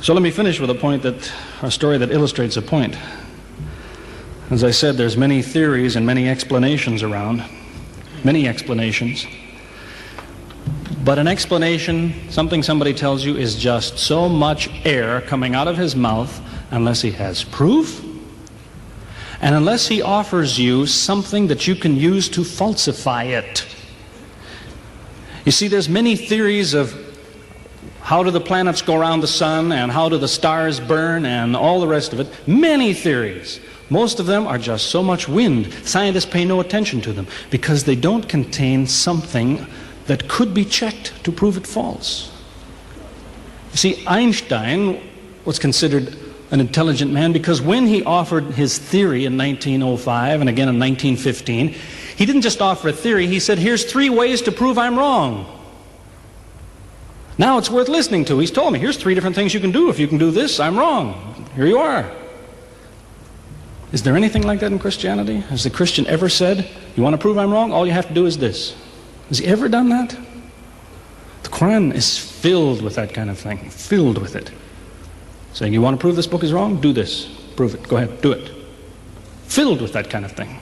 So let me finish with a story that illustrates a point. As I said, there's many theories and many explanations around, many explanations. But an explanation, something somebody tells you, is just so much air coming out of his mouth unless he has proof and unless he offers you something that you can use to falsify it. You see, there's many theories of how do the planets go around the sun and how do the stars burn and all the rest of it. Many theories. Most of them are just so much wind. Scientists pay no attention to them because they don't contain something that could be checked to prove it false. You see, Einstein was considered an intelligent man because when he offered his theory in 1905 and again in 1915, he didn't just offer a theory, he said, here's 3 ways to prove I'm wrong. Now it's worth listening to. He's told me, here's 3 different things you can do. If you can do this, I'm wrong. Here you are. Is there anything like that in Christianity? Has the Christian ever said, you want to prove I'm wrong? All you have to do is this. Has he ever done that? The Quran is filled with that kind of thing, filled with it. Saying, you want to prove this book is wrong? Do this. Prove it. Go ahead, do it. Filled with that kind of thing.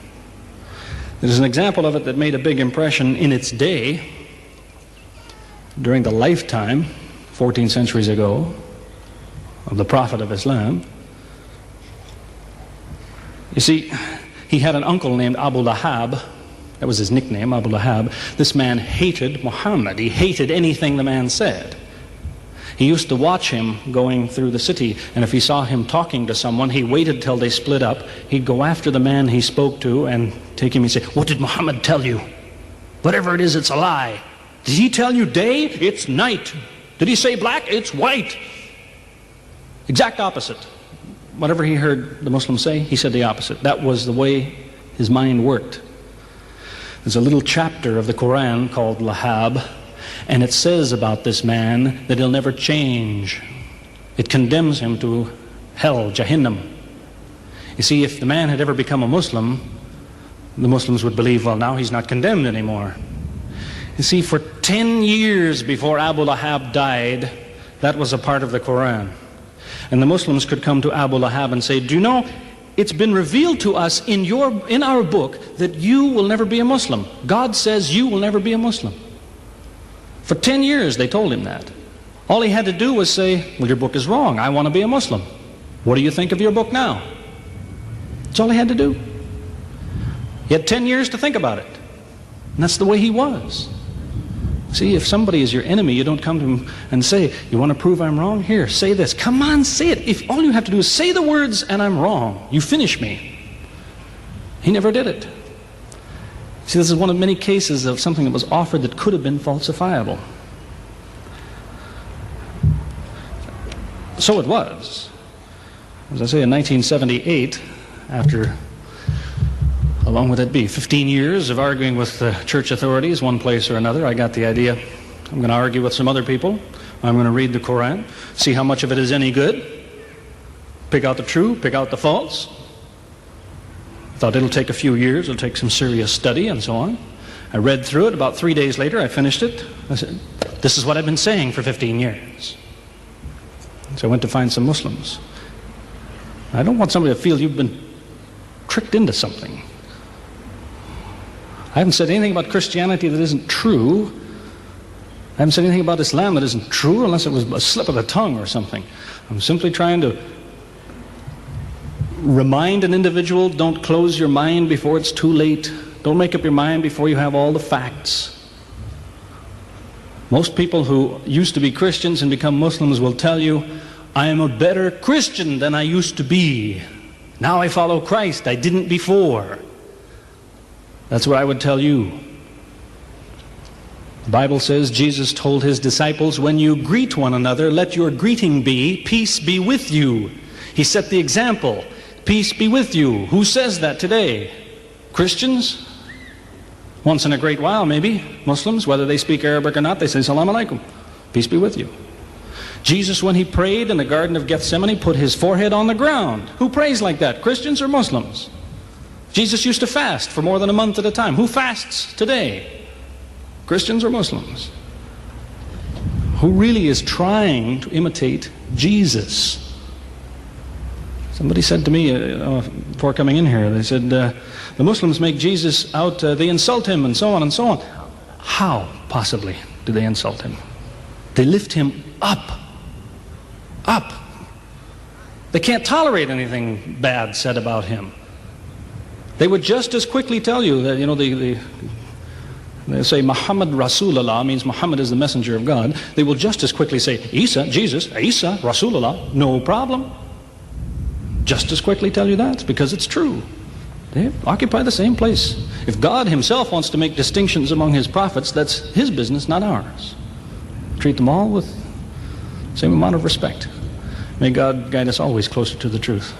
There's an example of it that made a big impression in its day, during the lifetime, 14 centuries ago, of the Prophet of Islam. You see, he had an uncle named Abu Lahab. That was his nickname, Abu Lahab. This man hated Muhammad. He hated anything the man said. He used to watch him going through the city, and if he saw him talking to someone, he waited till they split up. He'd go after the man he spoke to and take him and say, what did Muhammad tell you? Whatever it is, it's a lie. Did he tell you day? It's night. Did he say black? It's white. Exact opposite. Whatever he heard the Muslims say, he said the opposite. That was the way his mind worked. There's a little chapter of the Quran called Lahab, and it says about this man that he'll never change. It condemns him to hell, Jahannam. You see, if the man had ever become a Muslim, the Muslims would believe, well, now he's not condemned anymore. You see, for 10 years before Abu Lahab died, that was a part of the Quran. And the Muslims could come to Abu Lahab and say, do you know, it's been revealed to us in our book that you will never be a Muslim. God says you will never be a Muslim. For 10 years they told him that. All he had to do was say, well, your book is wrong. I want to be a Muslim. What do you think of your book now? That's all he had to do. He had 10 years to think about it. And that's the way he was. See, if somebody is your enemy, you don't come to him and say, you want to prove I'm wrong? Here, say this. Come on, say it. If all you have to do is say the words and I'm wrong, you finish me. He never did it. See, this is one of many cases of something that was offered that could have been falsifiable. So it was. As I say, in 1978, after, how long would that be? 15 years of arguing with the church authorities, one place or another, I got the idea. I'm going to argue with some other people. I'm going to read the Quran, see how much of it is any good, pick out the true, pick out the false. I thought it'll take a few years, it'll take some serious study and so on. I read through it. About 3 days later, I finished it. I said, this is what I've been saying for 15 years. So I went to find some Muslims. I don't want somebody to feel you've been tricked into something. I haven't said anything about Christianity that isn't true. I haven't said anything about Islam that isn't true unless it was a slip of the tongue or something. I'm simply trying to remind an individual, don't close your mind before it's too late. Don't make up your mind before you have all the facts. Most people who used to be Christians and become Muslims will tell you, I am a better Christian than I used to be. Now I follow Christ. I didn't before. That's what I would tell you. The Bible says Jesus told his disciples, when you greet one another, let your greeting be, peace be with you. He set the example, peace be with you. Who says that today? Christians? Once in a great while, maybe. Muslims, whether they speak Arabic or not, they say, Salaam alaikum, peace be with you. Jesus, when he prayed in the Garden of Gethsemane, put his forehead on the ground. Who prays like that, Christians or Muslims? Jesus used to fast for more than a month at a time. Who fasts today? Christians or Muslims? Who really is trying to imitate Jesus. Somebody said to me before coming in here, they said, the Muslims make Jesus out, they insult him and so on and so on. How, possibly, do they insult him? They lift him up. Up. They can't tolerate anything bad said about him. They would just as quickly tell you that, they say Muhammad Rasulullah means Muhammad is the messenger of God. They will just as quickly say Isa, Jesus, Isa, Rasulullah, no problem. Just as quickly tell you that, because it's true. They occupy the same place. If God himself wants to make distinctions among his prophets, that's his business, not ours. Treat them all with the same amount of respect. May God guide us always closer to the truth.